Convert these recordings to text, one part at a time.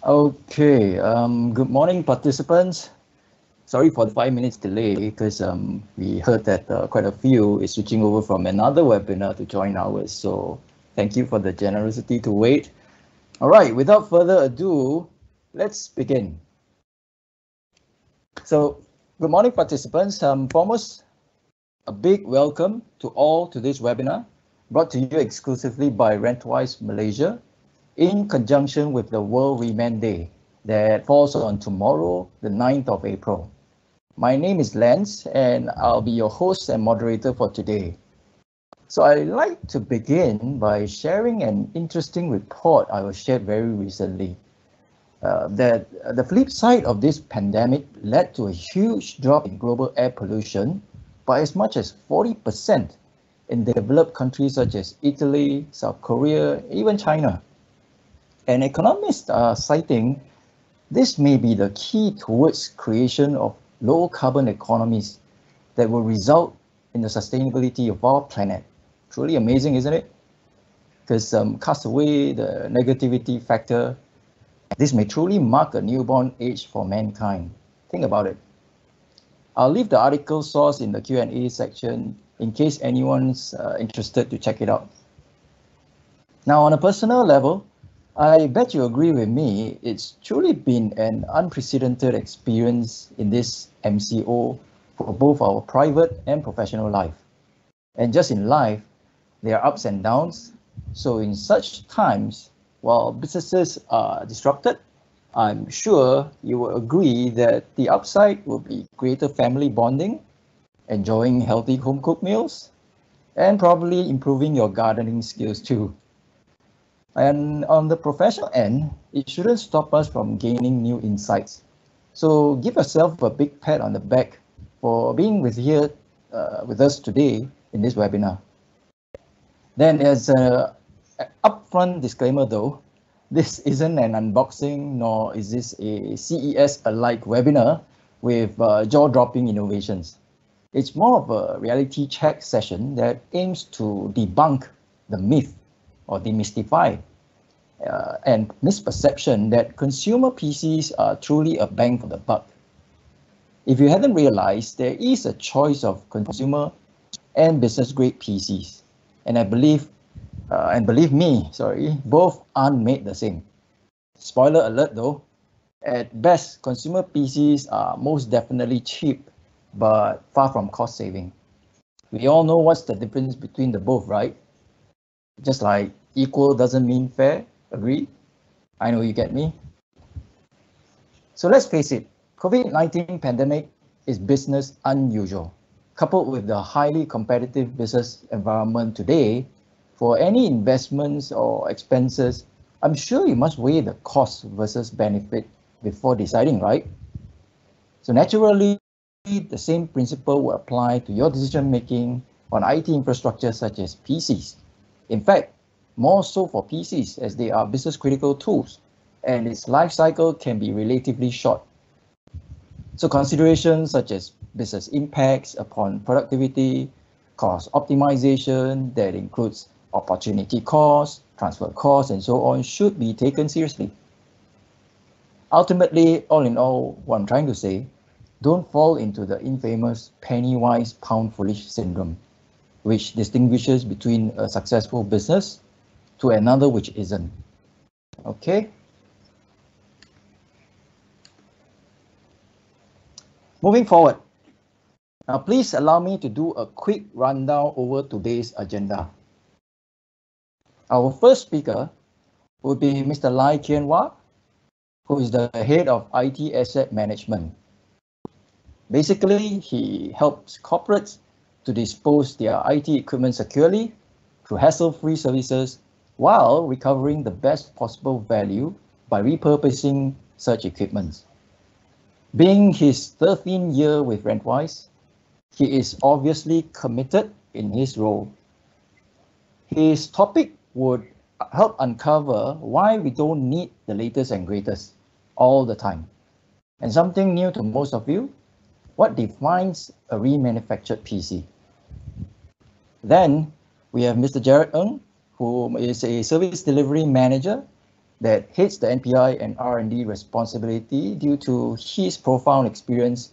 Okay, good morning, participants. Sorry for the 5 minutes delay because we heard that quite a few is switching over from another webinar to join ours. So thank you for the generosity to wait. All right, without further ado, let's begin. So good morning, participants. Foremost, a big welcome to all to this webinar brought to you exclusively by Rentwise Malaysia in conjunction with the World Reman Day that falls on tomorrow, the 9th of April. My name is Lance, and I'll be your host and moderator for today. So I'd like to begin by sharing an interesting report I was shared very recently. That the flip side of this pandemic led to a huge drop in global air pollution by as much as 40% in developed countries such as Italy, South Korea, even China. And economists are citing this may be the key towards creation of low carbon economies that will result in the sustainability of our planet. Truly amazing, isn't it? Because cast away the negativity factor, this may truly mark a newborn age for mankind. Think about it. I'll leave the article source in the Q&A section in case anyone's interested to check it out. Now, on a personal level, I bet you agree with me, it's truly been an unprecedented experience in this MCO for both our private and professional life. And just in life, there are ups and downs. So in such times, while businesses are disrupted, I'm sure you will agree that the upside will be greater family bonding, enjoying healthy home-cooked meals, and probably improving your gardening skills too. And on the professional end, it shouldn't stop us from gaining new insights. So give yourself a big pat on the back for being with us today in this webinar. Then as an upfront disclaimer though, this isn't an unboxing nor is this a CES-alike webinar with jaw-dropping innovations. It's more of a reality check session that aims to debunk the myth or demystify and misperception that consumer PCs are truly a bang for the buck. If you hadn't realized, there is a choice of consumer and business grade PCs. And believe me, both aren't made the same. Spoiler alert though, at best, consumer PCs are most definitely cheap, but far from cost saving. We all know what's the difference between the both, right? Just like equal doesn't mean fair, agree? I know you get me. So let's face it, COVID-19 pandemic is business unusual. Coupled with the highly competitive business environment today, for any investments or expenses, I'm sure you must weigh the cost versus benefit before deciding, right? So naturally, the same principle will apply to your decision making on IT infrastructure such as PCs. In fact, more so for PCs as they are business critical tools and its life cycle can be relatively short. So considerations such as business impacts upon productivity, cost optimization that includes opportunity cost, transfer cost, and so on should be taken seriously. Ultimately, all in all, what I'm trying to say, don't fall into the infamous penny-wise, pound-foolish syndrome, which distinguishes between a successful business to another which isn't. Okay? Moving forward. Now, please allow me to do a quick rundown over today's agenda. Our first speaker will be Mr. Lai Kian Wah, who is the head of IT asset management. Basically, he helps corporates to dispose their IT equipment securely through hassle-free services while recovering the best possible value by repurposing such equipment. Being his 13th year with Rentwise, he is obviously committed in his role. His topic would help uncover why we don't need the latest and greatest all the time. And something new to most of you, what defines a remanufactured PC? Then we have Mr. Jared Ng, who is a service delivery manager that heads the NPI and R&D responsibility due to his profound experience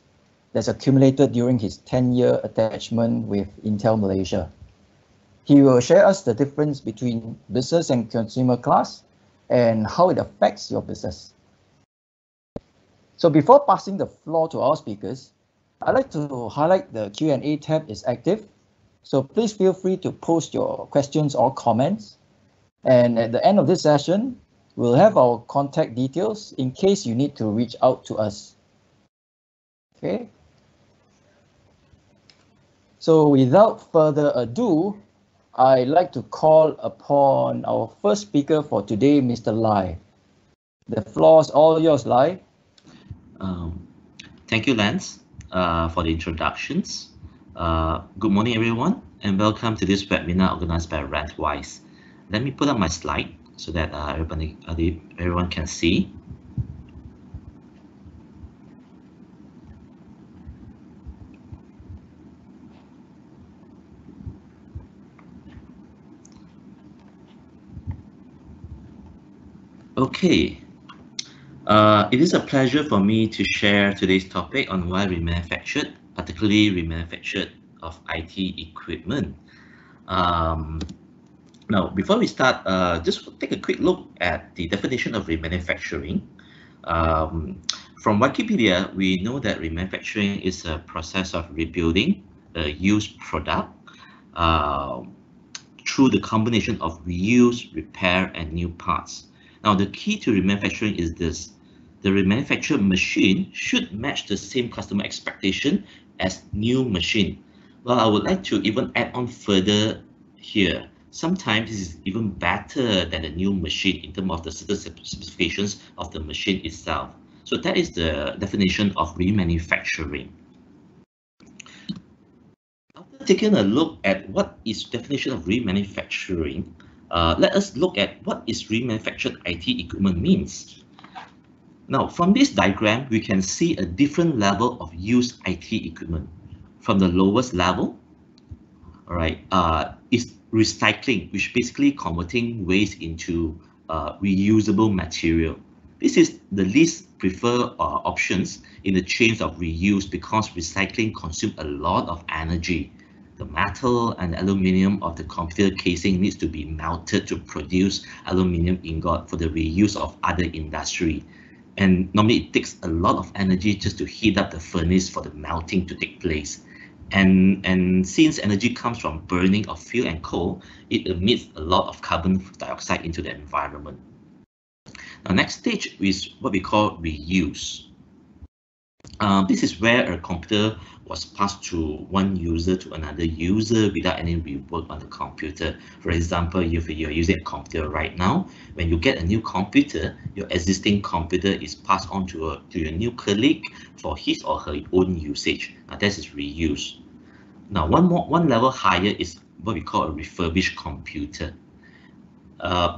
that's accumulated during his 10-year attachment with Intel Malaysia. He will share us the difference between business and consumer class and how it affects your business. So before passing the floor to our speakers, I'd like to highlight the Q&A tab is active. So please feel free to post your questions or comments. And at the end of this session, we'll have our contact details in case you need to reach out to us. Okay. So without further ado, I'd like to call upon our first speaker for today, Mr. Lai. The floor is all yours, Lai. Thank you, Lance, for the introductions. Good morning, everyone, and welcome to this webinar organized by Rentwise. Let me put up my slide so that everyone can see. Okay. It is a pleasure for me to share today's topic on why remanufactured, particularly remanufactured of IT equipment. Now, before we start, just take a quick look at the definition of remanufacturing. From Wikipedia, we know that remanufacturing is a process of rebuilding a used product through the combination of reuse, repair, and new parts. Now, the key to remanufacturing is this. The remanufactured machine should match the same customer expectation as new machine. Well, I would like to even add on further here. Sometimes this is even better than a new machine in terms of the certain specifications of the machine itself. So that is the definition of remanufacturing. After taking a look at what is definition of remanufacturing, let us look at what is remanufactured IT equipment means. Now, from this diagram, we can see a different level of used IT equipment. From the lowest level, all right, is recycling, which basically converting waste into reusable material. This is the least preferred options in the chains of reuse because recycling consumes a lot of energy. The metal and aluminium of the computer casing needs to be melted to produce aluminium ingot for the reuse of other industry. And normally it takes a lot of energy just to heat up the furnace for the melting to take place. And since energy comes from burning of fuel and coal, it emits a lot of carbon dioxide into the environment. Now, next stage is what we call reuse. This is where a computer was passed to one user to another user without any rework on the computer. For example, if you're using a computer right now, when you get a new computer, your existing computer is passed on to your new colleague for his or her own usage. Now, that is reuse. Now, one level higher is what we call a refurbished computer.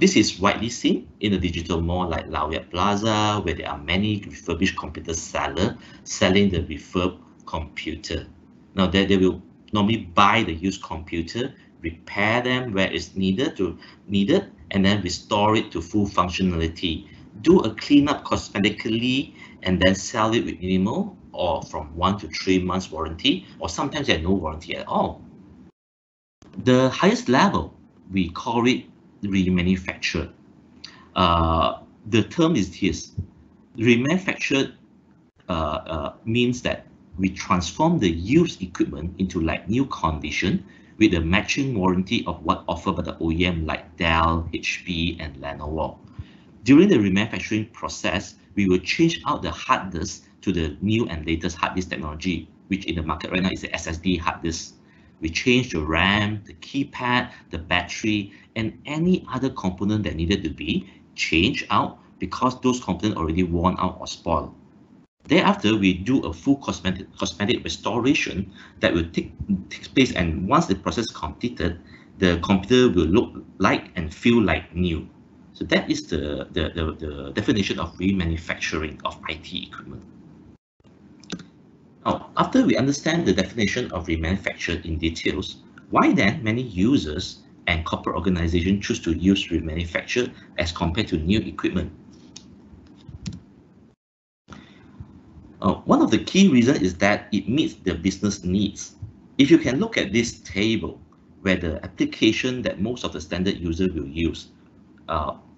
This is widely seen in the digital mall like Lauya Plaza, where there are many refurbished computer sellers selling the refurb computer. Now, they will normally buy the used computer, repair them where it's needed, and then restore it to full functionality. Do a cleanup cosmetically, and then sell it with minimal or from 1 to 3 months warranty, or sometimes they have no warranty at all. The highest level, we call it remanufactured. The term is this. Remanufactured means that we transform the used equipment into like new condition with the matching warranty of what offered by the OEM like Dell, HP, and Lenovo. During the remanufacturing process, we will change out the hard disk to the new and latest hard disk technology, which in the market right now is the SSD hard disk. We change the RAM, the keypad, the battery, and any other component that needed to be changed out because those components already worn out or spoiled. Thereafter, we do a full cosmetic restoration that will take place, and once the process is completed, the computer will look like and feel like new. So that is the definition of remanufacturing of IT equipment. Now, after we understand the definition of remanufactured in details, why then many users and corporate organizations choose to use remanufactured as compared to new equipment? One of the key reasons is that it meets the business needs. If you can look at this table, where the application that most of the standard user will use,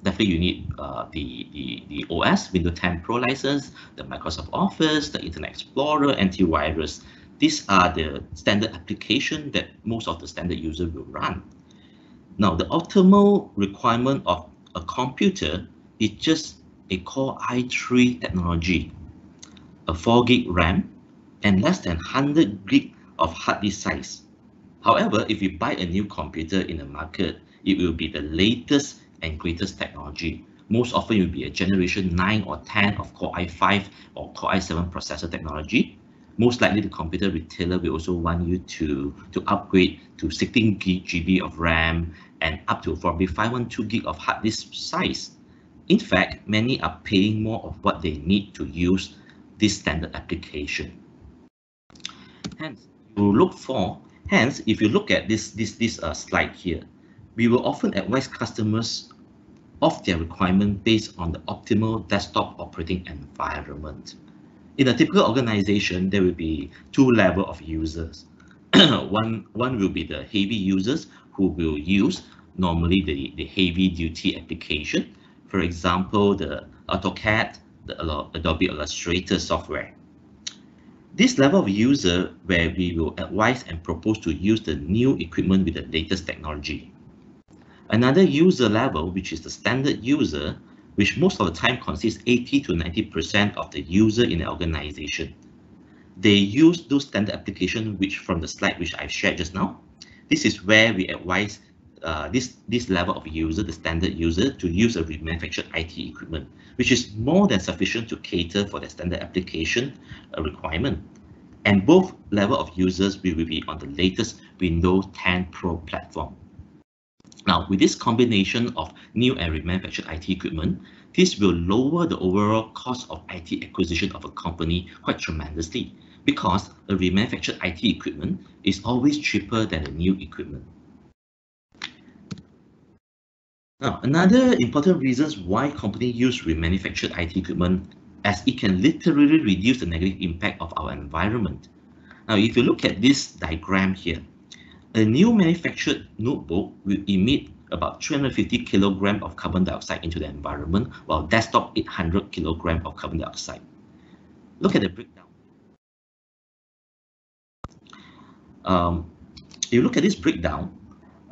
definitely you need the OS, Windows 10 Pro license, the Microsoft Office, the Internet Explorer, antivirus. These are the standard application that most of the standard user will run. Now, the optimal requirement of a computer is just a Core i3 technology, a 4 gig RAM, and less than 100 gig of hard disk size. However, if you buy a new computer in the market, it will be the latest and greatest technology. Most often it will be a generation 9 or 10 of Core i5 or Core i7 processor technology. Most likely the computer retailer will also want you to upgrade to 16 GB of RAM and up to probably 512 GB of hard disk size. In fact, many are paying more of what they need to use this standard application. Hence, if you look at this slide here, we will often advise customers of their requirement based on the optimal desktop operating environment. In a typical organization, there will be two levels of users. One will be the heavy users who will use normally the heavy duty application. For example, the AutoCAD, the Adobe Illustrator software. This level of user where we will advise and propose to use the new equipment with the latest technology. Another user level, which is the standard user, which most of the time consists 80 to 90% of the user in the organization. They use those standard applications, which from the slide which I've shared just now. This is where we advise this level of user, the standard user, to use a remanufactured IT equipment, which is more than sufficient to cater for the standard application requirement. And both level of users will be on the latest Windows 10 Pro platform. Now, with this combination of new and remanufactured IT equipment, this will lower the overall cost of IT acquisition of a company quite tremendously, because a remanufactured IT equipment is always cheaper than a new equipment. Now, another important reason why companies use remanufactured IT equipment, as it can literally reduce the negative impact of our environment. Now, if you look at this diagram here, a new manufactured notebook will emit about 350 kilograms of carbon dioxide into the environment, while desktop 800 kilograms of carbon dioxide. Look at the breakdown. You look at this breakdown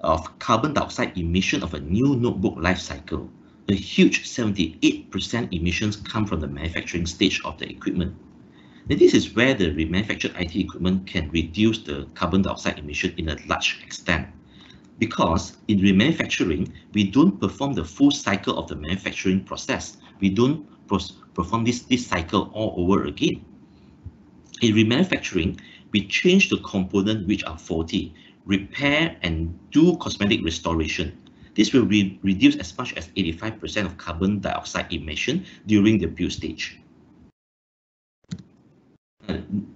of carbon dioxide emission of a new notebook life cycle. A huge 78% emissions come from the manufacturing stage of the equipment. Now, this is where the remanufactured IT equipment can reduce the carbon dioxide emission in a large extent. Because in remanufacturing, we don't perform the full cycle of the manufacturing process. We don't perform this cycle all over again. In remanufacturing, we change the components which are faulty, repair and do cosmetic restoration. This will reduce as much as 85% of carbon dioxide emission during the build stage.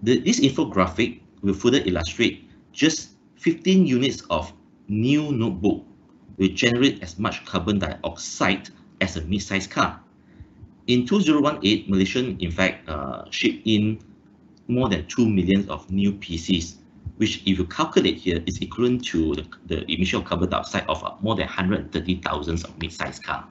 This infographic will further illustrate just 15 units of new notebook will generate as much carbon dioxide as a mid-size car. In 2018, Malaysia in fact shipped in more than 2 million of new PCs, which if you calculate here is equivalent to the emission of carbon dioxide of more than 130,000 of mid-size car.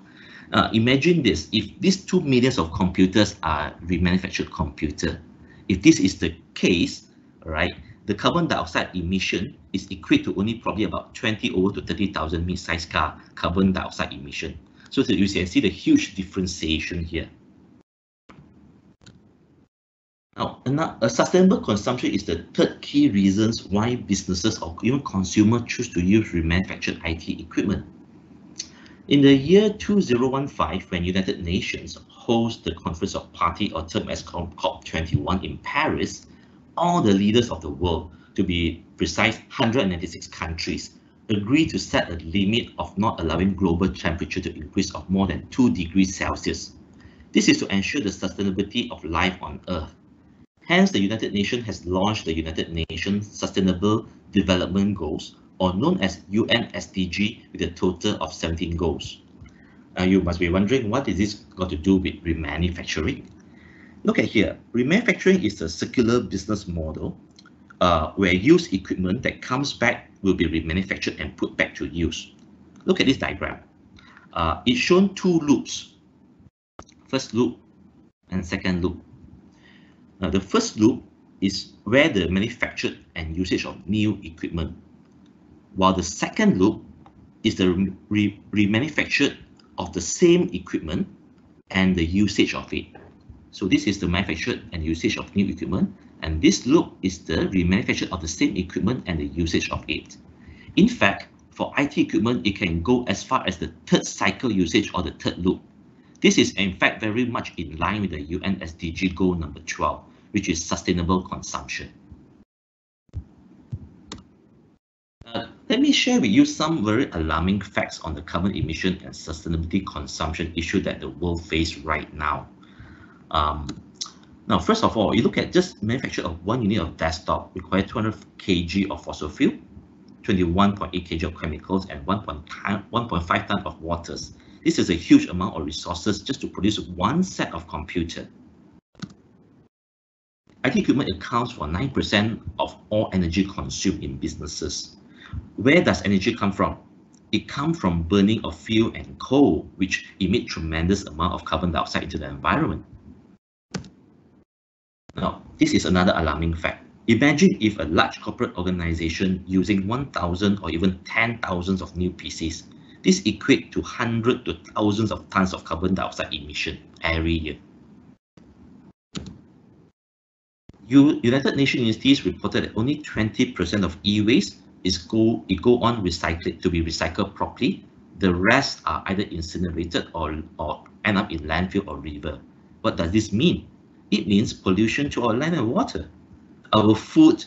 Imagine this, if these 2 million of computers are remanufactured computer, if this is the case, right, the carbon dioxide emission is equate to only probably about 20 over to 30,000 mid-size car carbon dioxide emission. So you can see the huge differentiation here. Now, a sustainable consumption is the third key reasons why businesses or even consumers choose to use remanufactured IT equipment. In the year 2015, when United Nations hosts the Conference of Parties, or termed as COP21 in Paris, all the leaders of the world, to be precise 196 countries, agreed to set a limit of not allowing global temperature to increase of more than 2 degrees Celsius. This is to ensure the sustainability of life on Earth. Hence, the United Nations has launched the United Nations Sustainable Development Goals, or known as UN SDG, with a total of 17 goals. You must be wondering, what is this got to do with remanufacturing? Look at here. Remanufacturing is a circular business model where used equipment that comes back will be remanufactured and put back to use. Look at this diagram. It's shown two loops, first loop and second loop. Now, the first loop is where the manufactured and usage of new equipment, while the second loop is the remanufactured of the same equipment and the usage of it. So this is the manufactured and usage of new equipment, and this loop is the remanufactured of the same equipment and the usage of it. In fact, for IT equipment, it can go as far as the third cycle usage or the third loop. This is in fact very much in line with the UN SDG goal number 12, which is sustainable consumption. Let me share with you some very alarming facts on the carbon emission and sustainability consumption issue that the world faces right now. Now, first of all, you look at just manufacture of 1 unit of desktop require 200 kg of fossil fuel, 21.8 kg of chemicals, and 1.5 tons of waters. This is a huge amount of resources just to produce one set of computer. IT equipment accounts for 9% of all energy consumed in businesses. Where does energy come from? It comes from burning of fuel and coal, which emit tremendous amount of carbon dioxide into the environment. Now, this is another alarming fact. Imagine if a large corporate organization using 1,000 or even 10,000 of new PCs. This equates to hundreds to thousands of tons of carbon dioxide emission every year. United Nations Universities reported that only 20% of e-waste go on to be recycled properly. The rest are either incinerated or end up in landfill or river. What does this mean? It means pollution to our land and water. Our food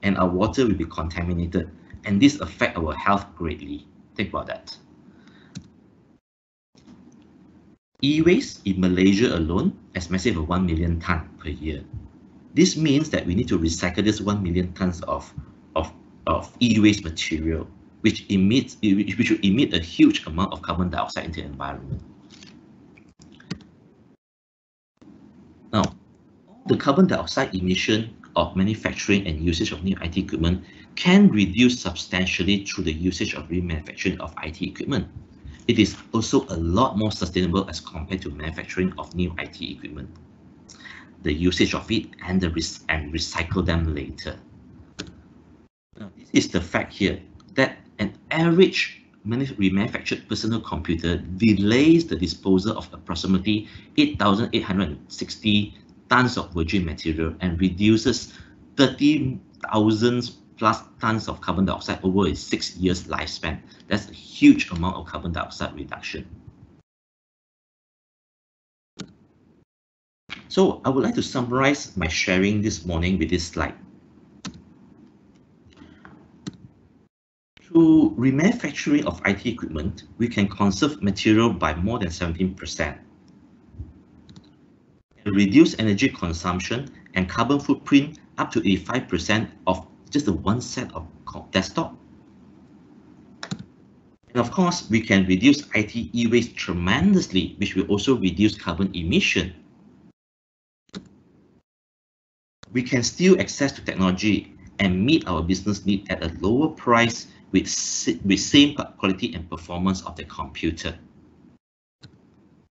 and our water will be contaminated, and this affects our health greatly. Think about that. E-waste in Malaysia alone is massive of 1 million tons per year. This means that we need to recycle this 1 million tons of e-waste material, which will emit a huge amount of carbon dioxide into the environment. Now, the carbon dioxide emission of manufacturing and usage of new IT equipment can reduce substantially through the usage of remanufacturing of IT equipment. It is also a lot more sustainable as compared to manufacturing of new IT equipment, the usage of it, and recycle them later. Now, this is the fact here that an average remanufactured personal computer delays the disposal of approximately 8,860 tons of virgin material and reduces 30,000 plus tons of carbon dioxide over a 6 years lifespan. That's a huge amount of carbon dioxide reduction. So I would like to summarize my sharing this morning with this slide. Through remanufacturing of IT equipment, we can conserve material by more than 17%, reduce energy consumption and carbon footprint up to 85% of just the one set of desktop. And of course, we can reduce IT e-waste tremendously, which will also reduce carbon emission. We can still access to technology and meet our business need at a lower price with same quality and performance of the computer.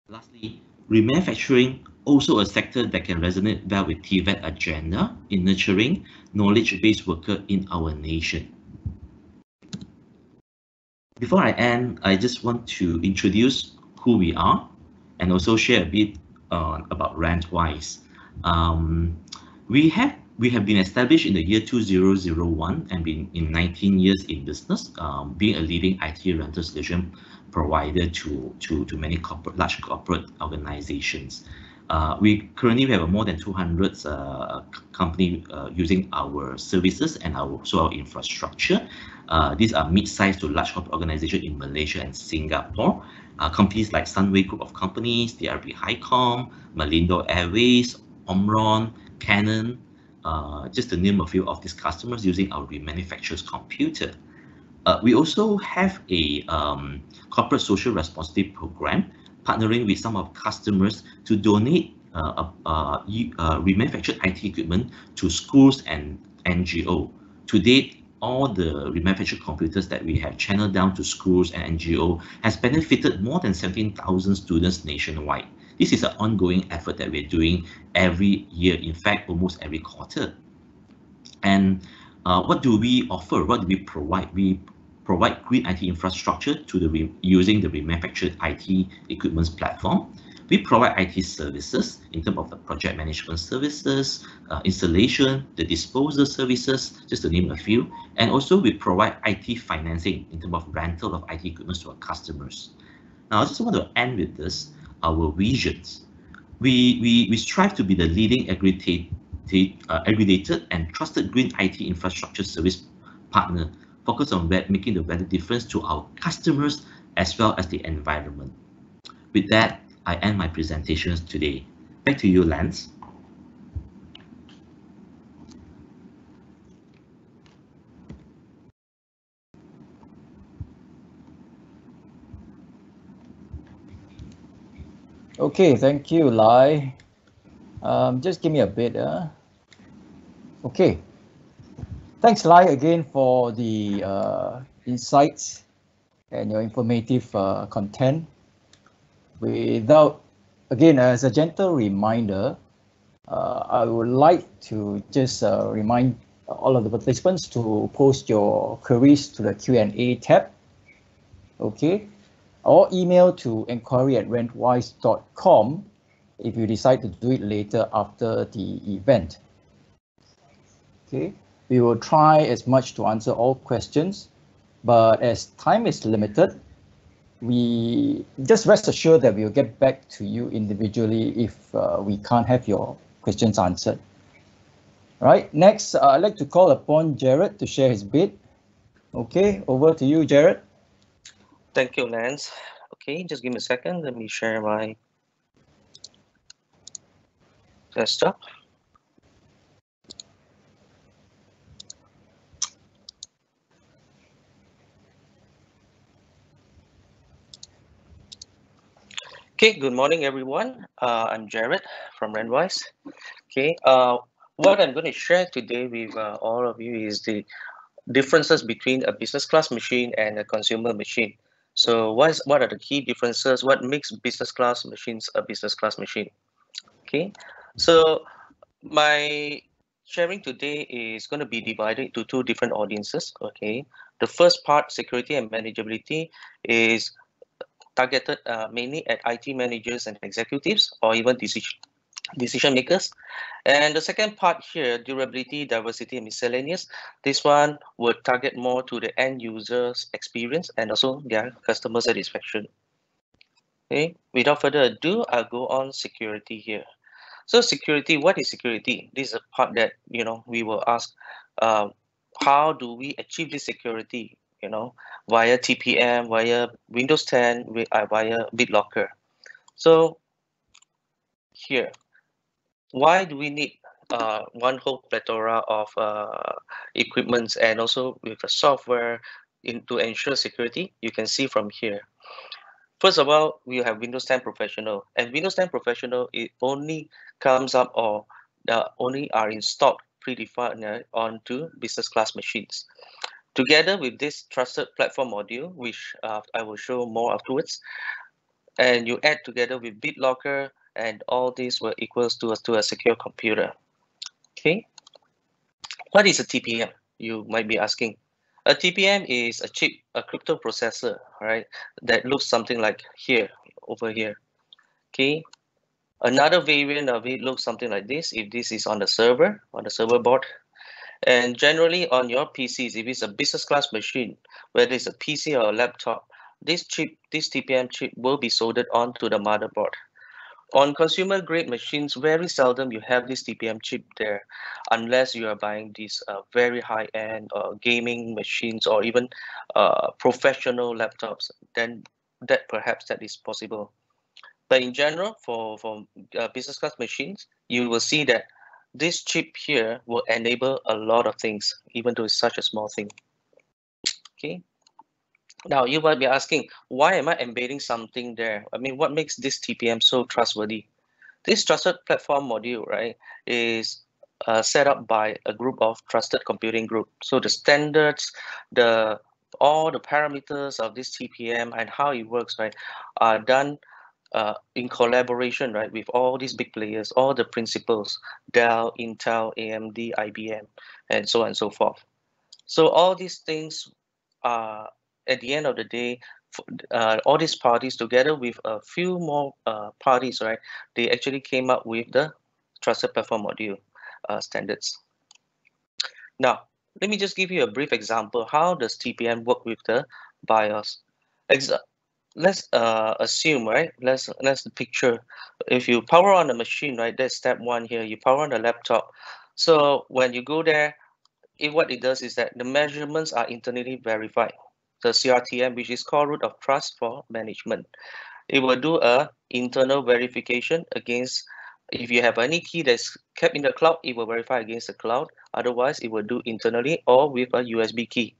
Lastly, remanufacturing also a sector that can resonate well with TVET agenda in nurturing knowledge-based worker in our nation. Before I end, I just want to introduce who we are and also share a bit about Rentwise. We have been established in the year 2001 and been in 19 years in business, being a leading IT rental solution provider to many large corporate organizations. We currently have more than 200 companies using our services and also our infrastructure. These are mid-sized to large corporate organizations in Malaysia and Singapore. Companies like Sunway Group of Companies, DRB Highcom, Malindo Airways, Omron, Canon, just to name a few of these customers using our remanufactured computer. We also have a corporate social responsibility program, partnering with some of customers to donate remanufactured IT equipment to schools and NGO. To date, all the remanufactured computers that we have channeled down to schools and NGO has benefited more than 17,000 students nationwide. This is an ongoing effort that we're doing every year, in fact, almost every quarter. And what do we offer? What do we provide? We provide green IT infrastructure to using the remanufactured IT equipment platform. We provide IT services in terms of the project management services, installation, the disposal services, just to name a few. And also we provide IT financing in terms of rental of IT equipment to our customers. Now, I just want to end with this, our visions. We strive to be the leading aggregated and trusted green IT infrastructure service partner, focused on making the better difference to our customers as well as the environment. With that, I end my presentations today. Back to you, Lance. Okay, thank you, Lai. Just give me a bit. Okay. Thanks, Lai, again for the insights and your informative content. Again, as a gentle reminder, I would like to just remind all of the participants to post your queries to the Q&A tab. Okay. Or email to enquiry@rentwise.com if you decide to do it later after the event. Okay, we will try as much to answer all questions, but as time is limited, we just rest assured that we'll get back to you individually if we can't have your questions answered. Right, next, I'd like to call upon Jared to share his bit. Okay, over to you, Jared. Thank you, Lance. Okay, just give me a second. Let me share my desktop. Okay, good morning, everyone. I'm Jared from Rentwise. Okay, what I'm going to share today with all of you is the differences between a business class machine and a consumer machine. So what are the key differences? What makes business class machines a business class machine? Okay, so my sharing today is going to be divided into two different audiences. Okay, the first part, security and manageability, is targeted mainly at IT managers and executives, or even decision makers. And the second part here, durability, diversity, and miscellaneous, this one would target more to the end user's experience and also their customer satisfaction. Okay, without further ado, I'll go on security here. So security, what is security? This is a part that we will ask, how do we achieve this security? Via TPM, via Windows 10, via BitLocker. So here, why do we need one whole plethora of equipments and also with the software to ensure security? You can see from here. First of all, we have Windows 10 Professional, and Windows 10 Professional, it only comes up or only are installed predefined onto business class machines. Together with this trusted platform module, which I will show more afterwards, and you add together with BitLocker, and all this will equals to a secure computer. Okay, what is a TPM? You might be asking. A TPM is a chip, a crypto processor, right? That looks something like here, over here. Okay, another variant of it looks something like this. If this is on the server board, and generally on your PCs, if it's a business class machine, whether it's a PC or a laptop, this TPM chip will be soldered onto the motherboard. On consumer grade machines, very seldom you have this TPM chip there, unless you are buying these very high end gaming machines or even professional laptops. Then perhaps that is possible. But in general, for business class machines, you will see that this chip here will enable a lot of things, even though it's such a small thing. Okay, Now you might be asking, why am I embedding something there? I mean, what makes this TPM so trustworthy? This trusted platform module, right, is set up by a group of trusted computing group. So the standards, all the parameters of this TPM and how it works, right, are done in collaboration, right, with all these big players, all the principals, Dell, Intel, AMD, IBM, and so on and so forth. So all these things are, at the end of the day, all these parties together with a few more parties, right, they actually came up with the trusted platform module standards. Now, let me just give you a brief example. How does TPM work with the BIOS? Let's assume, right? Let's picture if you power on the machine, right? That's step one here. You power on the laptop. So when you go there, what it does is that the measurements are internally verified. The CRTM, which is core root of trust for management, it will do a internal verification against. If you have any key that's kept in the cloud, it will verify against the cloud. Otherwise, it will do internally or with a USB key.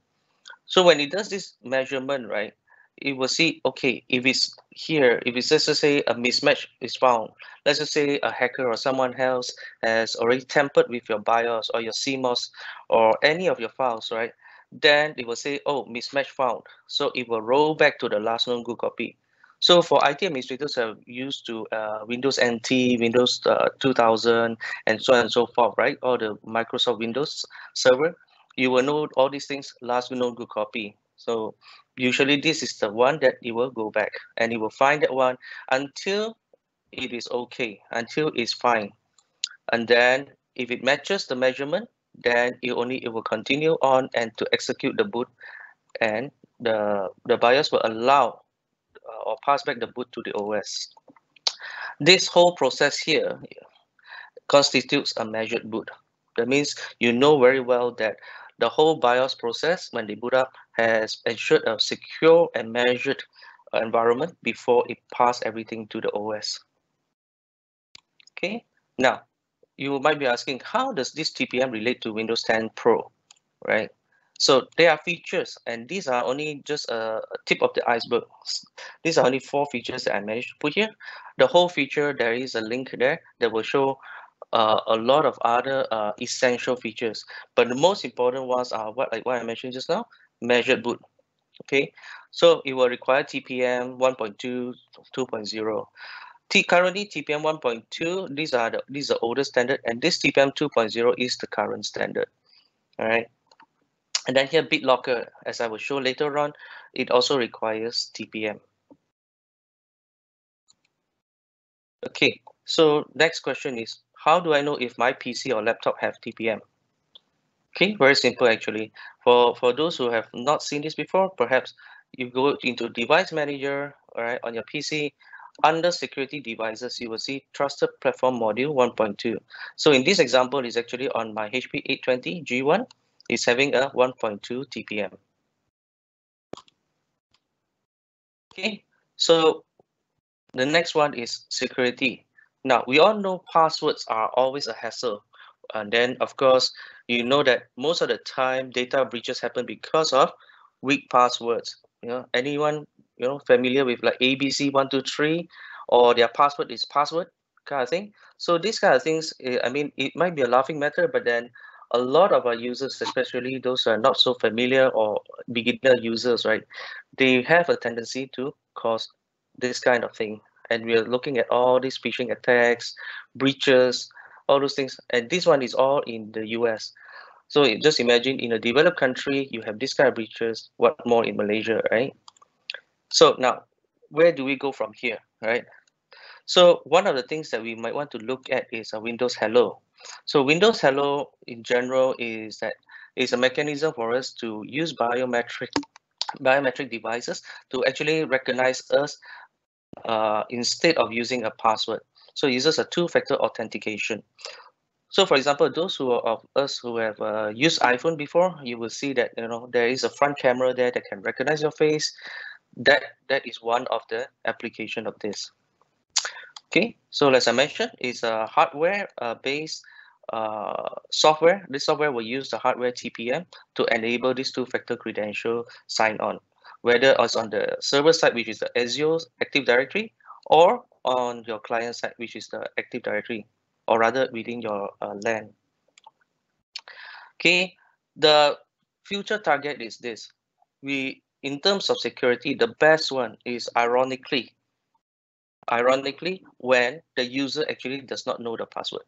So when it does this measurement, right, it will see, okay, if it's here, if it's just to say a mismatch is found, let's just say a hacker or someone else has already tampered with your BIOS or your CMOS or any of your files, right, then it will say, oh, mismatch found. So it will roll back to the last known good copy. So for IT administrators who are used to Windows NT, Windows 2000, and so on and so forth, right, or the Microsoft Windows server, you will know all these things last known good copy. So usually this is the one that it will go back and it will find that one until it is okay, until it's fine. And then if it matches the measurement, then it will continue on and to execute the boot, and the BIOS will allow or pass back the boot to the OS. This whole process here constitutes a measured boot. That means you know very well that the whole BIOS process, when they boot up, has ensured a secure and measured environment before it passes everything to the OS. Okay, now you might be asking, how does this TPM relate to Windows 10 Pro, right? So there are features, and these are only just a tip of the iceberg. These are only 4 features that I managed to put here. The whole feature, there is a link there that will show a lot of other essential features, but the most important ones are like what I mentioned just now, measured boot. Okay, so it will require TPM 1.2, 2.0. Currently TPM 1.2, these are the older standard, and this TPM 2.0 is the current standard. All right, and then here BitLocker, as I will show later on, it also requires TPM. Okay, so next question is, how do I know if my PC or laptop have TPM? Okay, very simple actually. For those who have not seen this before, perhaps you go into Device Manager, all right, on your PC. Under Security Devices, you will see Trusted Platform Module 1.2. So in this example, it's actually on my HP 820 G1. It's having a 1.2 TPM. Okay, so the next one is security. Now, we all know passwords are always a hassle. And then, of course, you know that most of the time data breaches happen because of weak passwords. You know, anyone familiar with like ABC123, or their password is password kind of thing. So these kind of things, I mean, it might be a laughing matter, but then a lot of our users, especially those who are not so familiar or beginner users, right, they have a tendency to cause this kind of thing. And we are looking at all these phishing attacks, breaches, all those things. And this one is all in the US. So just imagine in a developed country, you have this kind of breaches, what more in Malaysia, right? So now, where do we go from here, right? So one of the things that we might want to look at is a Windows Hello. So Windows Hello in general is a mechanism for us to use biometric devices to actually recognize us instead of using a password. So it uses a two-factor authentication. So for example, those of us who have used iPhone before, you will see that there is a front camera there that can recognize your face. That is one of the application of this. Okay, so as I mentioned, it's a hardware based software. This software will use the hardware TPM to enable this two-factor credential sign-on. whether it's on the server side, which is the Azure Active Directory, or on your client side, which is the Active Directory, or rather within your LAN. Okay, the future target is this. In terms of security, the best one is ironically, when the user actually does not know the password.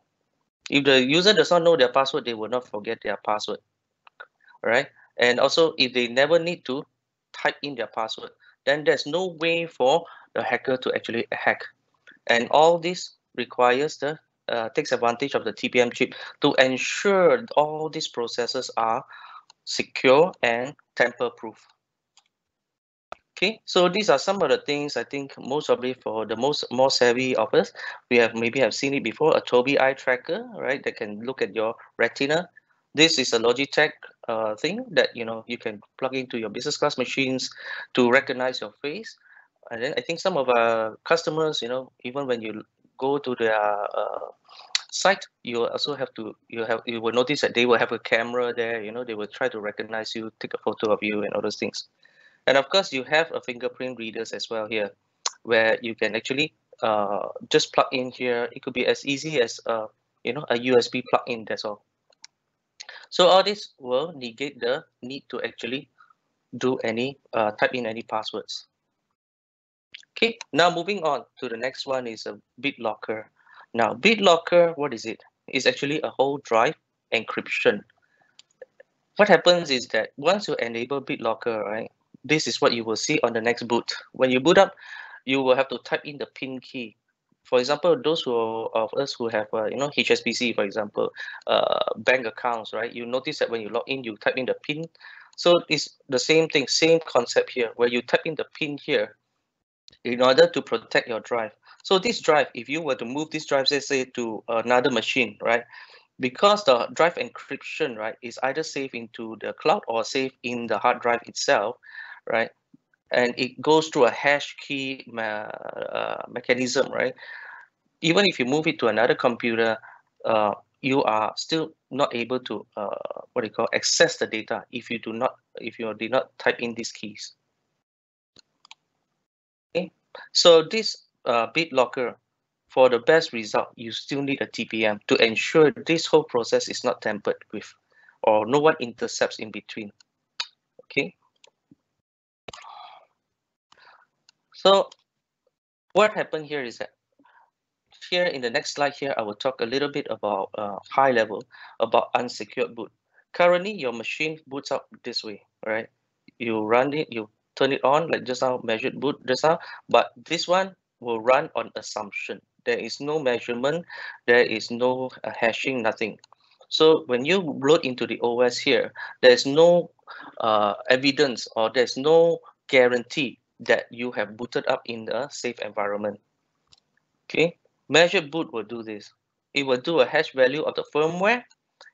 If the user does not know their password, they will not forget their password, right? And also, if they never need to type in their password, then there's no way for the hacker to actually hack. And all this requires takes advantage of the TPM chip to ensure all these processes are secure and tamper-proof. Okay, so these are some of the things I think most probably for the more savvy of us, we have seen it before, a Tobii eye tracker, right? That can look at your retina. This is a Logitech thing that you can plug into your business class machines to recognize your face. And then I think some of our customers, even when you go to their site, you also have to you will notice that they will have a camera there. They will try to recognize you, take a photo of you, and all those things. And of course, you have a fingerprint readers as well here, where you can actually just plug in here. It could be as easy as a USB plug-in. That's all. So all this will negate the need to actually do any type in any passwords. Okay, now moving on to the next one is a BitLocker. Now, BitLocker, what is it? It's actually a whole drive encryption. What happens is that once you enable BitLocker, right, this is what you will see on the next boot. When you boot up, you will have to type in the PIN key. For example, those of us who have HSBC, for example, bank accounts, right? You notice that when you log in, you type in the PIN. So it's the same thing, same concept here, where you type in the PIN here in order to protect your drive. So this drive, if you were to move this drive, let's say, to another machine, right? Because the drive encryption, right, is either saved into the cloud or saved in the hard drive itself, right? And it goes through a hash key mechanism, right? Even if you move it to another computer, you are still not able to access the data if you did not type in these keys. Okay, so this BitLocker, for the best result, you still need a TPM to ensure this whole process is not tampered with, or no one intercepts in between. Okay. So what happened here is that here in the next slide here, I will talk a little bit about high level about unsecured boot. Currently, your machine boots up this way, right? You run it, you turn it on like just now, measured boot just now, but this one will run on assumption. There is no measurement, there is no hashing, nothing. So when you load into the OS here, there's no evidence, or there's no guarantee that you have booted up in a safe environment. Okay, measured boot will do this. It will do a hash value of the firmware.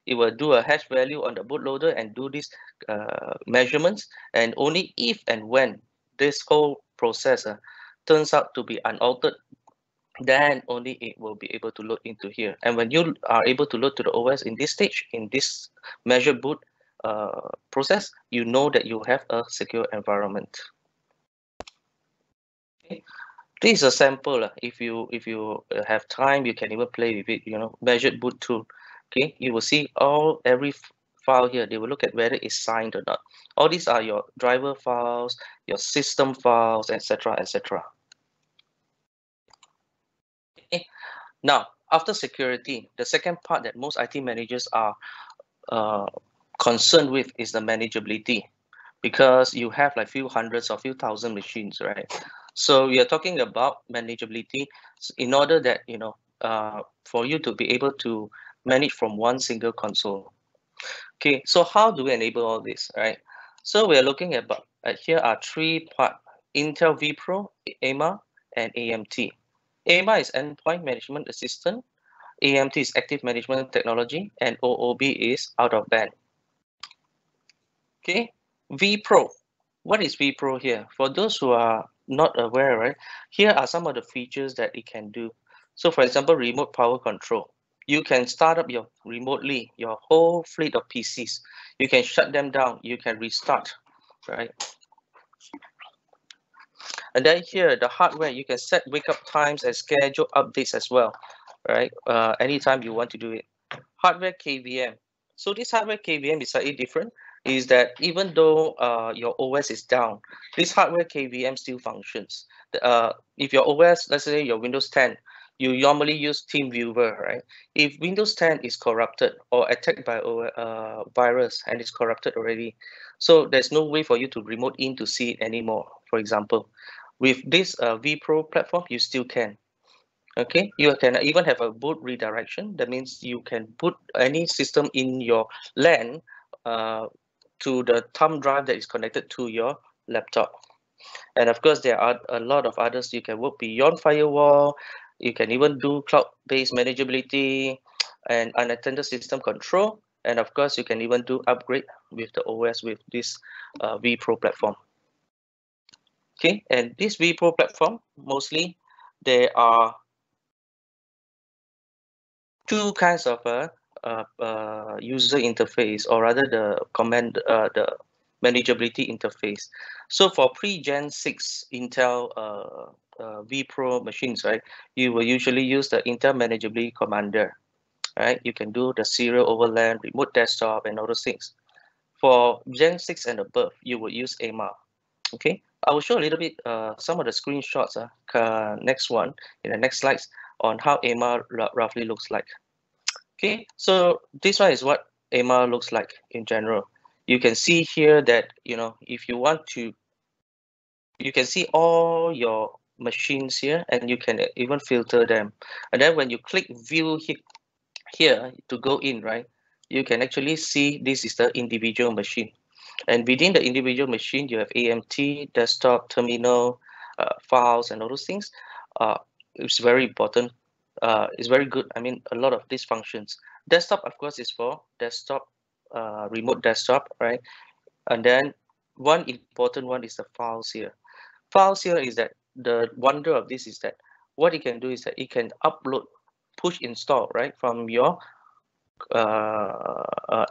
It will do a hash value on the bootloader and do these measurements. And only if and when this whole process turns out to be unaltered, then only it will be able to load into here. And when you are able to load to the OS in this stage, in this measured boot process, you know that you have a secure environment. Okay. This is a sample. If you have time, you can even play with it. Measured boot tool. Okay, you will see every file here. They will look at whether it's signed or not. All these are your driver files, your system files, etc., etc. Okay. Now, after security, the second part that most IT managers are concerned with is the manageability, because you have like few hundreds or few thousand machines, right? So we are talking about manageability in order that for you to be able to manage from one single console. Okay, so how do we enable all this, right? So we are looking at here are three parts: Intel vPro, AMA, and AMT. AMA is Endpoint Management Assistant, AMT is Active Management Technology, and OOB is out of band. Okay, vPro. What is vPro here? For those who are not aware, right? Here are some of the features that it can do. So for example, remote power control. You can start up remotely your whole fleet of PCs. You can shut them down. You can restart, right? And then here, the hardware, you can set wake up times and schedule updates as well, right? Anytime you want to do it. Hardware KVM. So this hardware KVM is slightly different, is that even though your OS is down, this hardware KVM still functions. If your OS, let's say your Windows 10, you normally use TeamViewer, right? If Windows 10 is corrupted or attacked by a virus and it's corrupted already, so there's no way for you to remote in to see it anymore, for example. With this vPro platform, you still can. Okay, you can even have a boot redirection. That means you can put any system in your LAN to the thumb drive that is connected to your laptop. And of course, there are a lot of others. You can work beyond firewall. You can even do cloud-based manageability and unattended system control. And of course, you can even do upgrade with the OS with this vPro platform. Okay, and this vPro platform, mostly there are two kinds of user interface, or rather the the manageability interface. So for pre-Gen 6 Intel vPro machines, right, you will usually use the Intel Manageability Commander, right? You can do the serial overland, remote desktop, and all those things. For Gen 6 and above, you will use AMA. Okay, I will show a little bit some of the screenshots. Next one in the next slides on how AMA roughly looks like. Okay, so this one is what AMA looks like in general. You can see here that, if you want to, you can see all your machines here, and you can even filter them. And then when you click view here to go in, right, you can actually see this is the individual machine. And within the individual machine, you have AMT, desktop, terminal, files, and all those things. It's very important. It's very good. I mean, a lot of these functions. Desktop, of course, is for desktop, remote desktop, right? And then one important one is the files here. Files here is that the wonder of this is that what it can do is that it can upload, push install, right, from your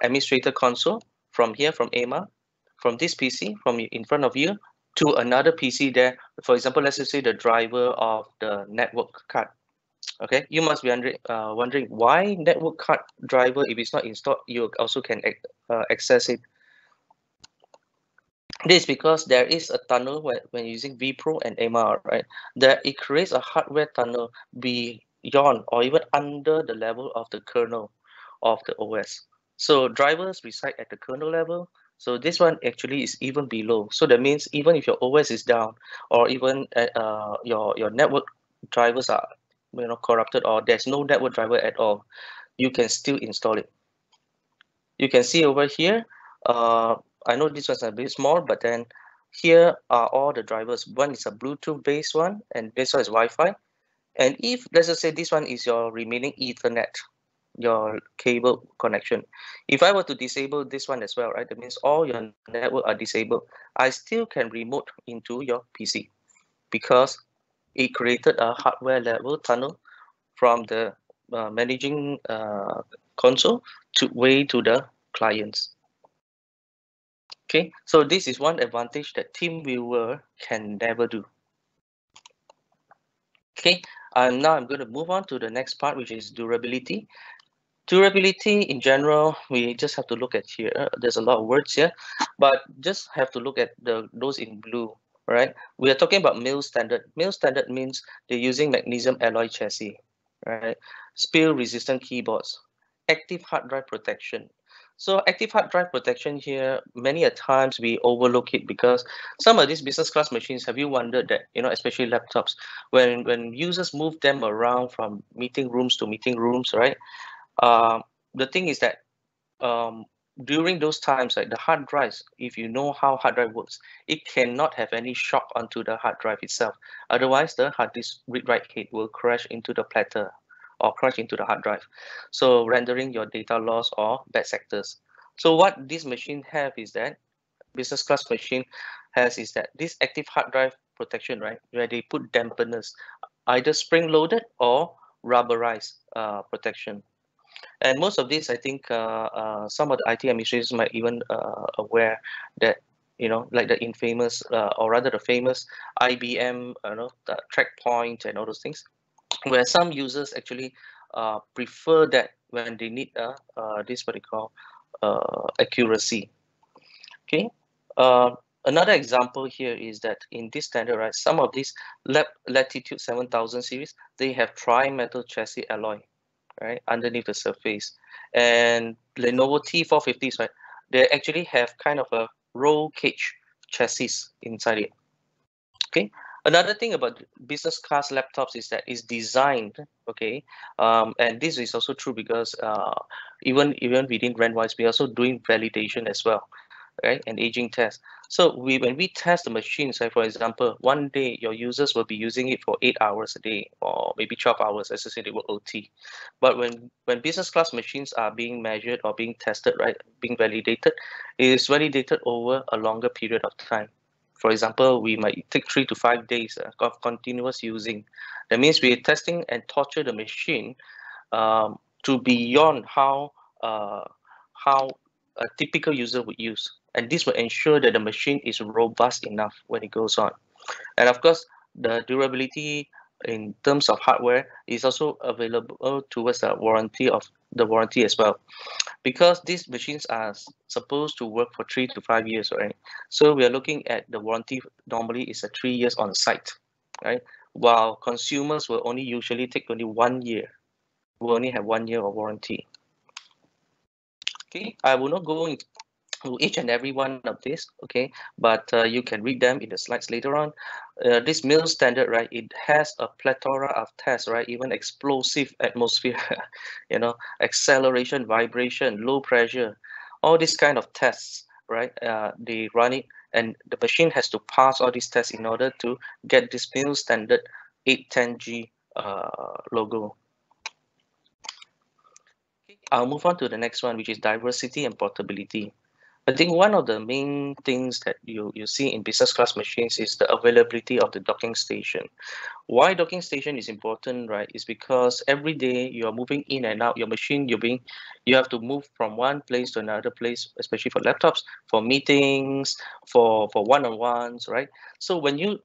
administrator console, from here, from AMA, from this PC, from in front of you, to another PC there. For example, let's just say the driver of the network card. Okay, you must be wondering why network card driver, if it's not installed, you also can access it. This is because there is a tunnel when using vPro and AMA, right? That it creates a hardware tunnel beyond or even under the level of the kernel of the OS. So drivers reside at the kernel level. So this one actually is even below. So that means even if your OS is down, or even your network drivers are corrupted, or there's no network driver at all, you can still install it. You can see over here. I know this one's a bit small, but then here are all the drivers. One is a Bluetooth based one, and this one is Wi-Fi. And if, let's just say, this one is your remaining Ethernet, your cable connection. If I were to disable this one as well, right, that means all your network are disabled. I still can remote into your PC because it created a hardware level tunnel from the managing console to the clients. Okay, so this is one advantage that TeamViewer can never do. Okay, now I'm going to move on to the next part, which is durability. Durability in general, we just have to look at here. There's a lot of words here, but just have to look at those in blue, right? We are talking about MIL standard. MIL standard means they're using magnesium alloy chassis, right? Spill resistant keyboards, active hard drive protection. So active hard drive protection here, many a times we overlook it because some of these business class machines, have you wondered that, especially laptops, when users move them around from meeting rooms to meeting rooms, right? The thing is that during those times, like the hard drives, if you know how hard drive works, it cannot have any shock onto the hard drive itself. Otherwise, the hard disk read-write head will crash into the platter or crash into the hard drive, so rendering your data loss or bad sectors. So what this machine have is that business class machine has is that this active hard drive protection, right, where they put dampeners, either spring-loaded or rubberized protection. And most of these, I think, some of the IT administrators might even aware that like the infamous, or rather the famous IBM, the track point and all those things, where some users actually prefer that when they need this what they call accuracy. Okay. Another example here is that in this standard, right, some of these Latitude 7000 series, they have tri-metal chassis alloy, right, underneath the surface. And Lenovo T450s, right, they actually have kind of a roll cage chassis inside it. Okay. Another thing about business class laptops is that it's designed, okay, and this is also true because even within Rentwise, we're also doing validation as well, right, and aging test. So when we test the machines, right, for example, one day your users will be using it for 8 hours a day, or maybe 12 hours, as I said, they will OT. But when business class machines are being measured or being tested, right, being validated, it is validated over a longer period of time. For example, we might take 3 to 5 days of continuous using. That means we're testing and torture the machine to beyond how a typical user would use. And this will ensure that the machine is robust enough when it goes on. And of course, the durability in terms of hardware is also available towards the warranty as well, because these machines are supposed to work for 3 to 5 years, right? So we are looking at the warranty normally is a 3 years on site, right? While consumers will only usually take only 1 year. We only have 1 year of warranty. Okay, I will not go into each and every one of this, okay, but you can read them in the slides later on. This MIL standard, right, it has a plethora of tests, right, even explosive atmosphere, acceleration, vibration, low pressure, all these kind of tests, right, they run it, and the machine has to pass all these tests in order to get this MIL standard 810G logo. I'll move on to the next one, which is diversity and portability. I think one of the main things that you see in business class machines is the availability of the docking station. Why docking station is important, right, is because every day you are moving in and out your machine, you have to move from one place to another place, especially for laptops, for meetings, for one-on-ones, right? So when you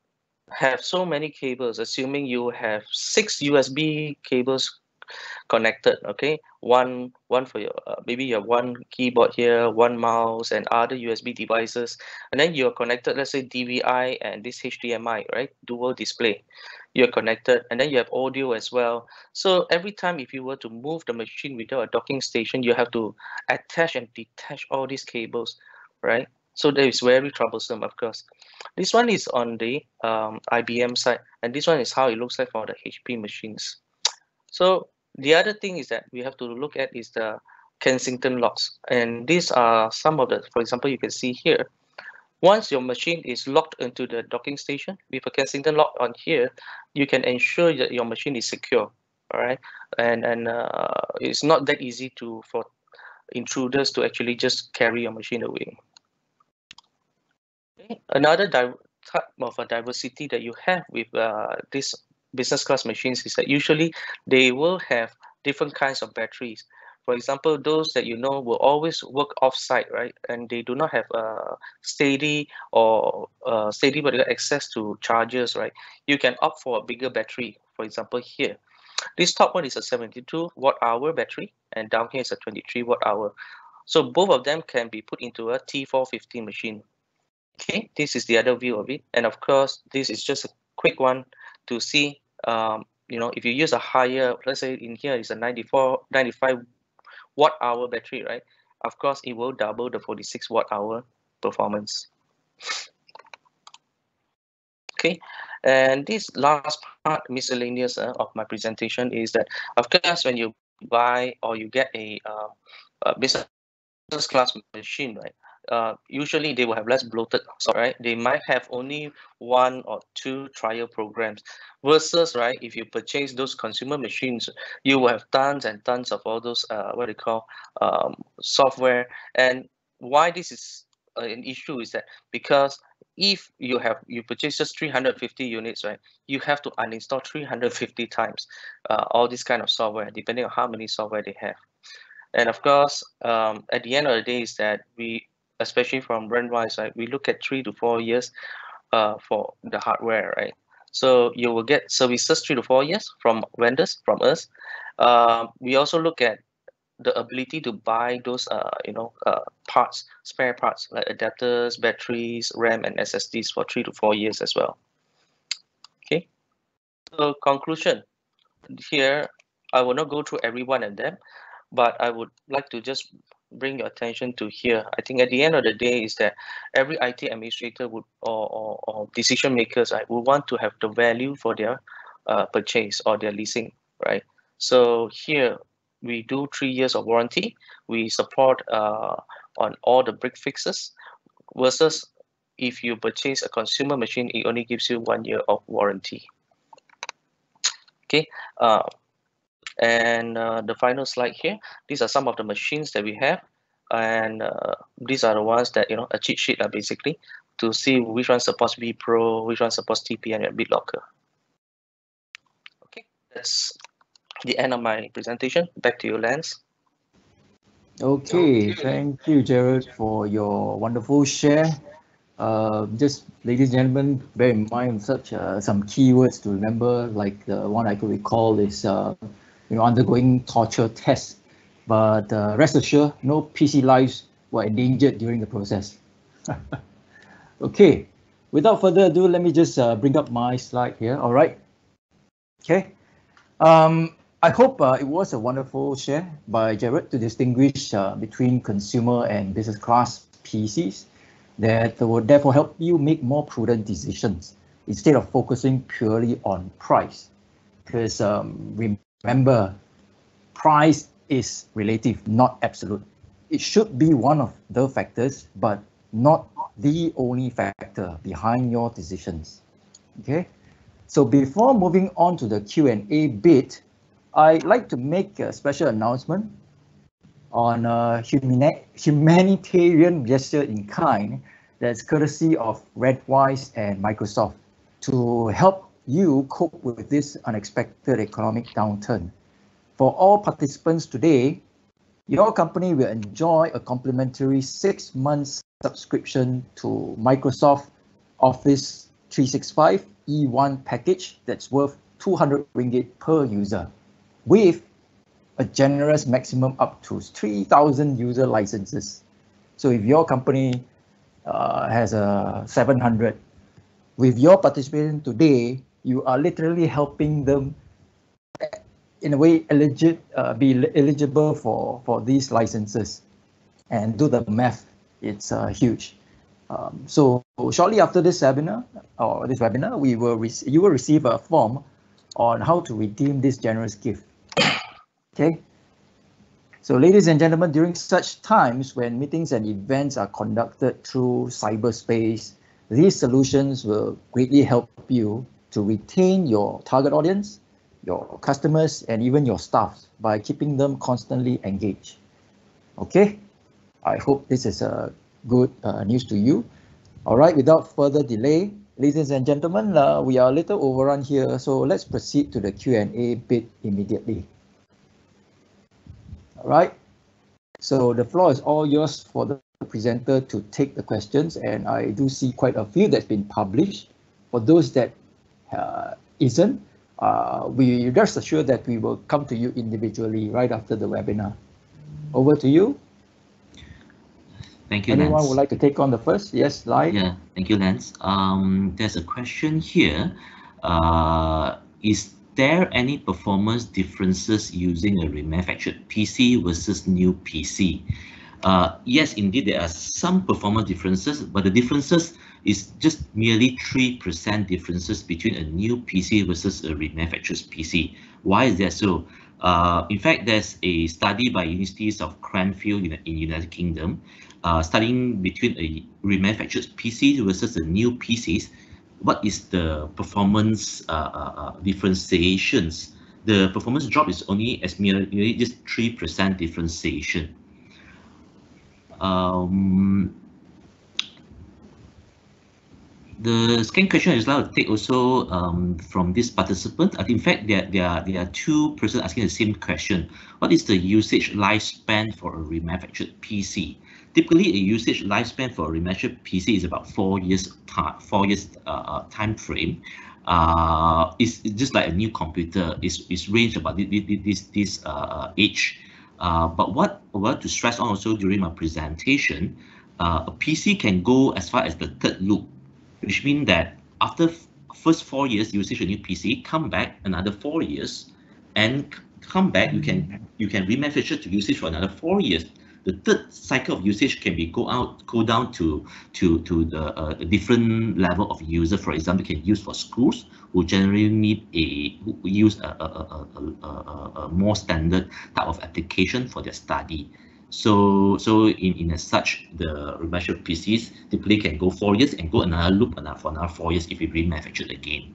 have so many cables, assuming you have 6 USB cables connected, okay, one for your maybe you have one keyboard here, one mouse, and other USB devices, and then you're connected, let's say DVI and this HDMI, right, dual display, you're connected, and then you have audio as well. So every time if you were to move the machine without a docking station, you have to attach and detach all these cables, right? So that is very troublesome, of course. This one is on the IBM side, and this one is how it looks like for the HP machines. So the other thing is that we have to look at is the Kensington locks. And these are some of the, for example, you can see here, once your machine is locked into the docking station with a Kensington lock on here, you can ensure that your machine is secure, all right? And it's not that easy for intruders to actually just carry your machine away. Okay. Another type of a diversity that you have with this business class machines is that usually they will have different kinds of batteries. For example, those that will always work off-site, right? And they do not have steady access to chargers, right? You can opt for a bigger battery. For example, here, this top one is a 72 watt hour battery, and down here is a 23 watt hour. So both of them can be put into a T450 machine. Okay, this is the other view of it, and of course, this is just a quick one to see. If you use a higher, let's say in here is a 95 watt hour battery, right? Of course, it will double the 46 watt hour performance. Okay, and this last part, miscellaneous of my presentation, is that of course when you buy or you get a business class machine, right? Usually they will have less bloated software, right? They might have only 1 or 2 trial programs versus, right, if you purchase those consumer machines, you will have tons and tons of all those what they call software. And why this is an issue is that because if you purchase just 350 units, right, you have to uninstall 350 times all this kind of software, depending on how many software they have. And of course, at the end of the day is that especially from Rentwise, right, we look at 3 to 4 years for the hardware, right? So you will get services 3 to 4 years from vendors, from us. We also look at the ability to buy those parts, spare parts like adapters, batteries, RAM, and SSDs for 3 to 4 years as well. Okay. So conclusion here, I will not go through every one of them, but I would like to just bring your attention to here. I think at the end of the day is that every IT administrator would or decision makers, right, would want to have the value for their purchase or their leasing, right? So here we do 3 years of warranty. We support on all the break fixes versus if you purchase a consumer machine, it only gives you 1 year of warranty. Okay. And the final slide here, these are some of the machines that we have, and these are the ones that, a cheat sheet basically to see which one supports B Pro, which one supports TPM and BitLocker. Okay, that's the end of my presentation. Back to you, Lance. Okay, thank you, Jared, for your wonderful share. Just, ladies and gentlemen, bear in mind such some keywords to remember, like the one I could recall is undergoing torture tests. But rest assured, no PC lives were endangered during the process. Okay, without further ado, let me just bring up my slide here. All right. Okay. I hope it was a wonderful share by Jared to distinguish between consumer and business class PCs that will therefore help you make more prudent decisions instead of focusing purely on price. Because remember, price is relative, not absolute. It should be one of the factors, but not the only factor behind your decisions. Okay. So before moving on to the Q&A bit, I'd like to make a special announcement on a humanitarian gesture in kind that's courtesy of Rentwise and Microsoft to help you cope with this unexpected economic downturn. For all participants today, your company will enjoy a complimentary 6-month subscription to Microsoft Office 365 E1 package that's worth 200 ringgit per user, with a generous maximum up to 3,000 user licenses. So if your company has a 700, with your participation today, you are literally helping them in a way be eligible for these licenses. And do the math, it's huge. So shortly after this webinar, you will receive a form on how to redeem this generous gift. Okay. So ladies and gentlemen, during such times when meetings and events are conducted through cyberspace, these solutions will greatly help you to retain your target audience, your customers, and even your staff by keeping them constantly engaged. Okay. I hope this is a good news to you. All right, without further delay, ladies and gentlemen, we are a little overrun here, so let's proceed to the Q&A bit immediately. All right, so the floor is all yours for the presenter to take the questions, and I do see quite a few that's been published. For those that isn't, we rest assured that we will come to you individually right after the webinar. Over to you. Thank you, Anyone Lance. would like to take on the first? Yes, Lai. Yeah, thank you, Lance. There's a question here. Is there any performance differences using a remanufactured PC versus new PC? Yes, indeed, there are some performance differences, but the differences is just merely 3% differences between a new PC versus a remanufactured PC. Why is that so? In fact, there's a study by Universities of Cranfield in United Kingdom, studying between a remanufactured PC versus the new PCs. What is the performance differentiations? The performance drop is only as merely just 3% differentiation. The second question is now take also from this participant. In fact, there are two persons asking the same question. What is the usage lifespan for a remanufactured PC? Typically, a usage lifespan for a remanufactured PC is about 4 years time frame. It's just like a new computer. It's ranged about this age. But what I want to stress on also during my presentation, a PC can go as far as the third loop, which means that after first 4 years usage a new PC, come back another 4 years, and come back, you can remanufacture to usage for another 4 years. The third cycle of usage can be go down to the different level of user. For example, can use for schools who generally need use a more standard type of application for their study. So in as such, the remanufactured PCs typically can go 4 years and go another loop for another 4 years if we remanufactured again.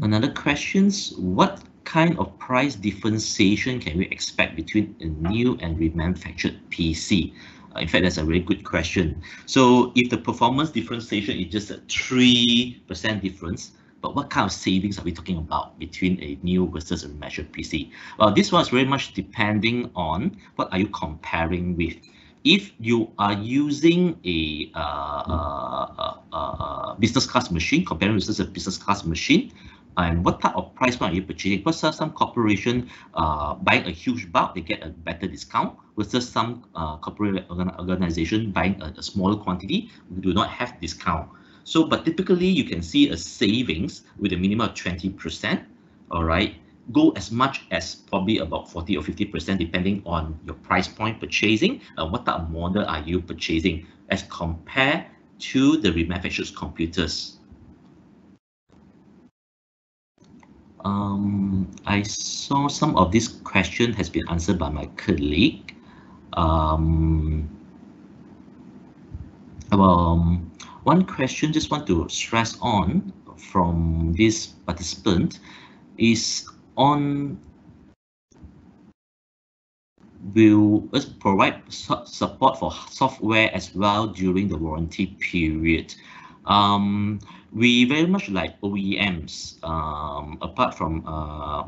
Another questions, what kind of price differentiation can we expect between a new and remanufactured PC? In fact, that's a very good question. So if the performance differentiation is just a 3% difference, but what kind of savings are we talking about between a new versus a remanufactured PC? Well, this one is very much depending on what are you comparing with. If you are using a business class machine, comparing versus a business class machine, and what type of price point are you purchasing? Because some corporation buying a huge bulk, they get a better discount, versus some corporate organization buying a smaller quantity, we do not have discount. So, but typically you can see a savings with a minimum of 20%, all right? Go as much as probably about 40 or 50% depending on your price point purchasing and what type of model are you purchasing as compared to the remanufactured computers. I saw some of this question has been answered by my colleague. One question just want to stress on from this participant is on, will us provide support for software as well during the warranty period? We very much like OEMs. Apart from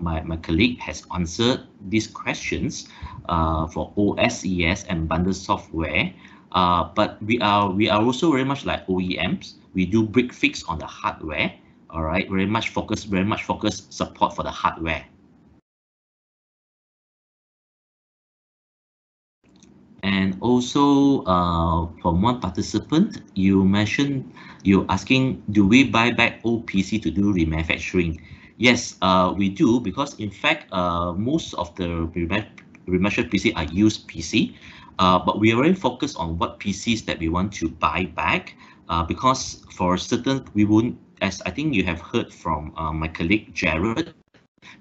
my colleague has answered these questions for OSES and bundle software, but we are also very much like OEMs. We do break fix on the hardware. All right, very much focus support for the hardware. And also from one participant, you mentioned, you're asking, do we buy back old PC to do remanufacturing? Yes, we do, because in fact, most of the remanufactured PC are used PC, but we are very focused on what PCs that we want to buy back, because for certain, we won't, as I think you have heard from my colleague Jared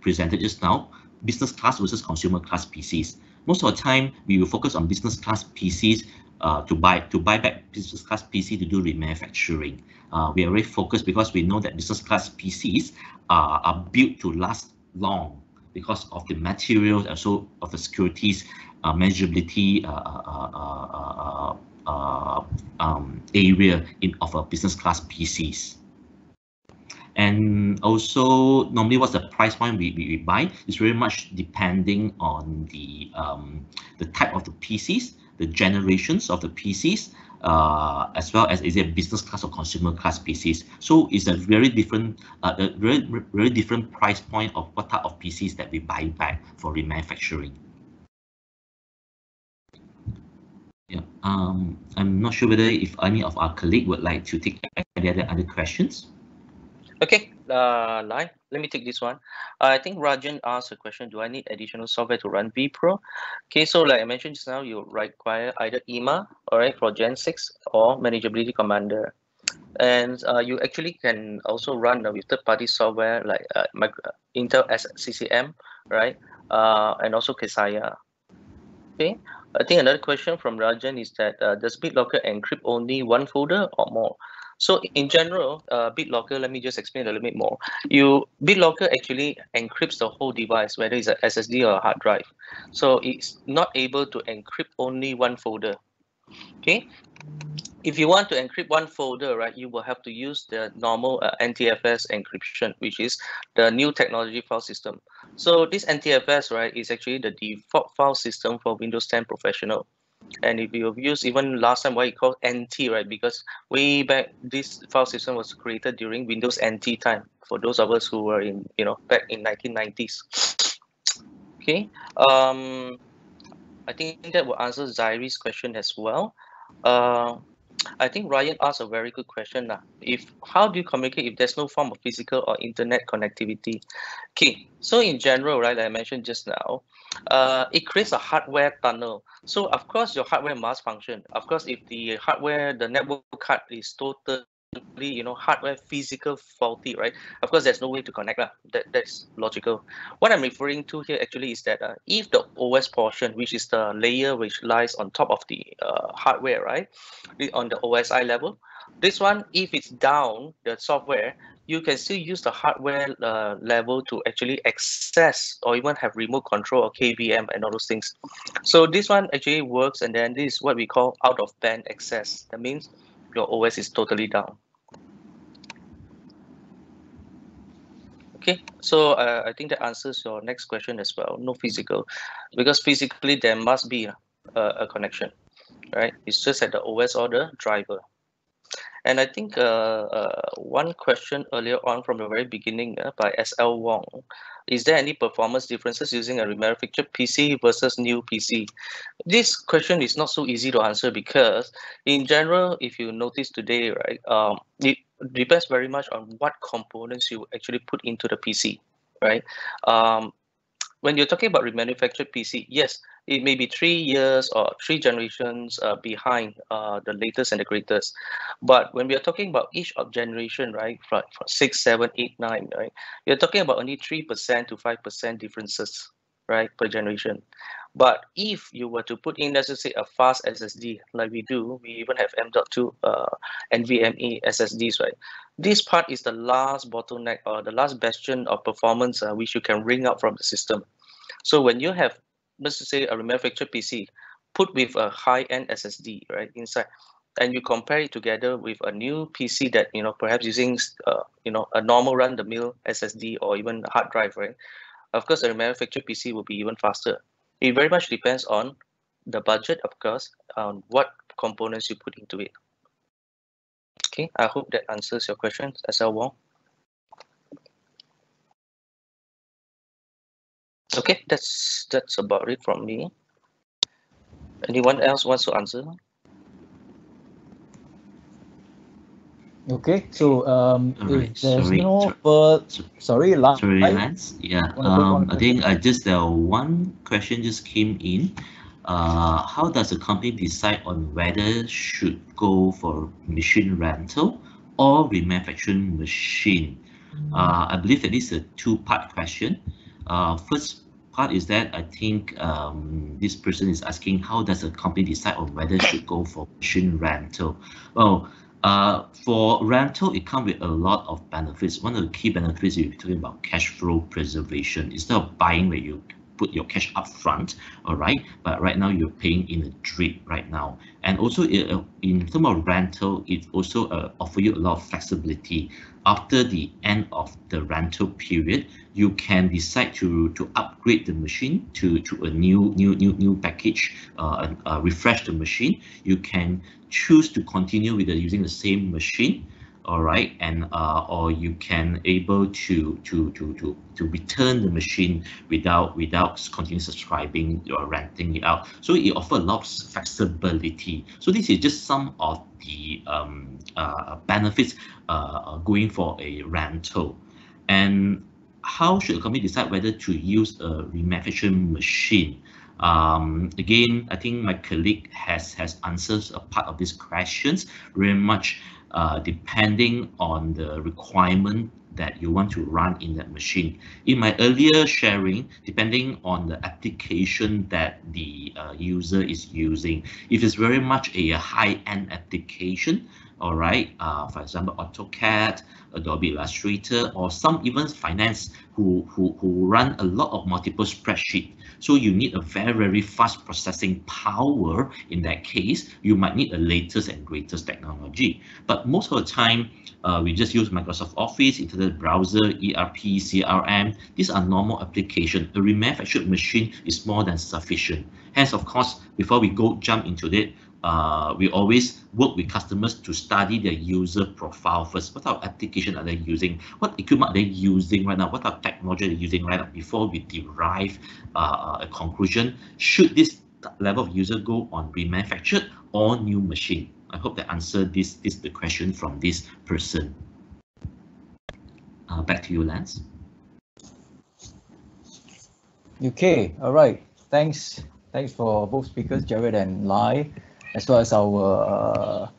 presented just now, business class versus consumer class PCs. Most of the time, we will focus on business class PCs to buy back business class PC to do remanufacturing. We are very focused because we know that business class PCs are built to last long because of the materials, also of the securities, manageability area of a business class PCs. And also, normally, what's the price point we buy is very much depending on the type of the PCs, the generations of the PCs, as well as is it business class or consumer class PCs. So it's a very different, very different price point of what type of PCs that we buy back for remanufacturing. Yeah, I'm not sure whether if any of our colleagues would like to take any other questions. Okay, Lai, let me take this one. I think Rajan asked a question, do I need additional software to run vPro? Okay, so like I mentioned just now, you require either EMA, all right, for Gen 6 or Manageability Commander. And you actually can also run with third-party software like Intel SCCM, right? And also Kesaya. Okay, I think another question from Rajan is that does BitLocker encrypt only one folder or more? So in general, BitLocker, let me just explain a little bit more. BitLocker actually encrypts the whole device, whether it's an SSD or a hard drive. So it's not able to encrypt only one folder. Okay. if you want to encrypt one folder, right, you will have to use the normal NTFS encryption, which is the new technology file system. So this NTFS, right, is actually the default file system for Windows 10 Professional. And if you have used even last time, why it called NT, right? Because way back, this file system was created during Windows NT time. For those of us who were in, back in 1990s. Okay. I think that will answer Zairi's question as well. I think Ryan asked a very good question. How do you communicate if there's no form of physical or internet connectivity? Okay, so in general, right, like I mentioned just now, it creates a hardware tunnel. So of course, your hardware must function. Of course, if the hardware, the network card is totally, hardware physical faulty, right? Of course, there's no way to connect. That's logical. What I'm referring to here actually is that if the OS portion, which is the layer which lies on top of the hardware, right, on the OSI level, this one, if it's down, the software, you can still use the hardware level to actually access or even have remote control or KVM and all those things. So this one actually works, and then this is what we call out of band access. That means your OS is totally down. Okay, so I think that answers your next question as well. No physical, because physically there must be a connection, right? It's just at the OS or the driver. And I think one question earlier on from the very beginning by SL Wong, is there any performance differences using a remanufactured PC versus new PC? This question is not so easy to answer because in general, if you notice today, right, it depends very much on what components you actually put into the PC, right? When you're talking about remanufactured PC, yes, it may be 3 years or 3 generations behind the latest and the greatest. But when we are talking about each of generation, right, from 6, 7, 8, 9, right, you're talking about only 3% to 5% differences, right, per generation. But if you were to put in, let's just say, a fast SSD, like we do, we even have M.2 NVMe SSDs, right? This part is the last bottleneck or the last bastion of performance which you can wring out from the system. So when you have, let's just say, a remanufactured PC put with a high-end SSD, right, inside, and you compare it together with a new PC that, perhaps using, a normal run-the-mill SSD or even hard drive, right? Of course, a remanufactured PC will be even faster. It very much depends on the budget, of course, on what components you put into it. Okay, I hope that answers your question, SL Wong. Okay, that's about it from me. Anyone else wants to answer? Okay, so Alright, if there's sorry, no sorry, Lance. Lance. Yeah, I think just one question just came in. How does a company decide on whether should go for machine rental or remanufacturing machine? I believe that this is a two-part question. First part is that I think this person is asking how does a company decide on whether should go for machine rental? Well, for rental, it comes with a lot of benefits. One of the key benefits, if you're talking about cash flow preservation, instead of buying where you put your cash up front, all right, but right now you're paying in a drip right now. And also in terms of rental, it also offers you a lot of flexibility. After the end of the rental period, you can decide to upgrade the machine to a new package, refresh the machine. You can choose to continue with using the same machine, all right, and or you can able to return the machine without continue subscribing or renting it out. So it offers a lot of flexibility. So this is just some of the benefits going for a rental. And how should a company decide whether to use a remanufacturing machine? Again, I think my colleague has answered a part of these questions, very much depending on the requirement that you want to run in that machine. In my earlier sharing, depending on the application that the user is using, if it's very much a high-end application, all right, for example, AutoCAD, Adobe Illustrator, or some even finance who run a lot of multiple spreadsheets. So you need a very, very fast processing power. In that case, you might need the latest and greatest technology. But most of the time, we just use Microsoft Office, Internet browser, ERP, CRM. These are normal applications. A remanufactured machine is more than sufficient. Hence, of course, before we jump into it, we always work with customers to study their user profile first. What type of application are they using? What equipment are they using right now? What type of technology are they using right now? Before we derive a conclusion, should this level of user go on remanufactured or new machine? I hope that answered the question from this person. Back to you, Lance. Okay, all right. Thanks for both speakers, Jared and Lai, as well as our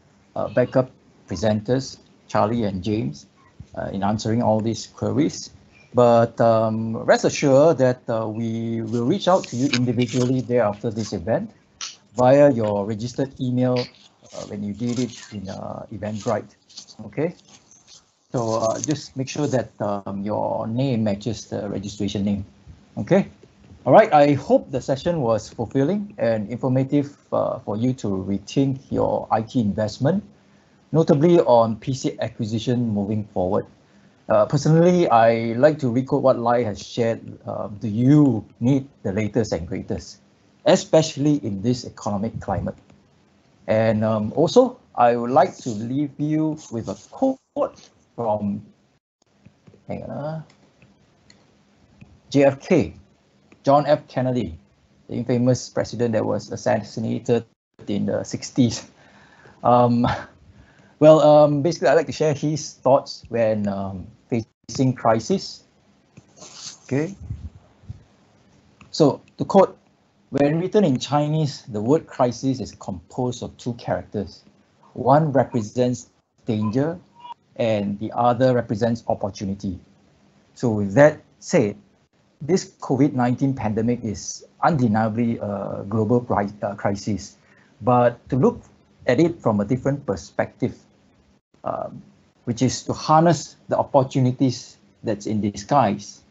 backup presenters, Charlie and James, in answering all these queries. But rest assured that we will reach out to you individually thereafter this event via your registered email when you did it in Eventbrite. Okay, so just make sure that your name matches the registration name. Okay. All right, I hope the session was fulfilling and informative for you to rethink your IT investment, notably on PC acquisition moving forward. Personally, I like to recall what Lai has shared. Do you need the latest and greatest, especially in this economic climate? And also, I would like to leave you with a quote from JFK. John F. Kennedy, the infamous president that was assassinated in the 60s. Basically, I'd like to share his thoughts when facing crisis. Okay. So, to quote, when written in Chinese, the word crisis is composed of two characters. One represents danger, and the other represents opportunity. So, with that said, this COVID-19 pandemic is undeniably a global crisis, but to look at it from a different perspective, which is to harness the opportunities that's in disguise,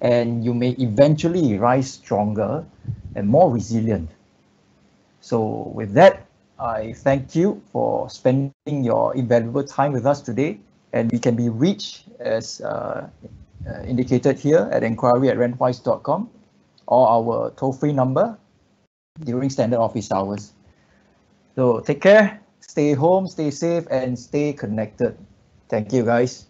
and you may eventually rise stronger and more resilient. So with that, I thank you for spending your invaluable time with us today, and we can be reached as indicated here at inquiry@rentwise.com or our toll-free number during standard office hours. So take care, stay home, stay safe, and stay connected. Thank you, guys.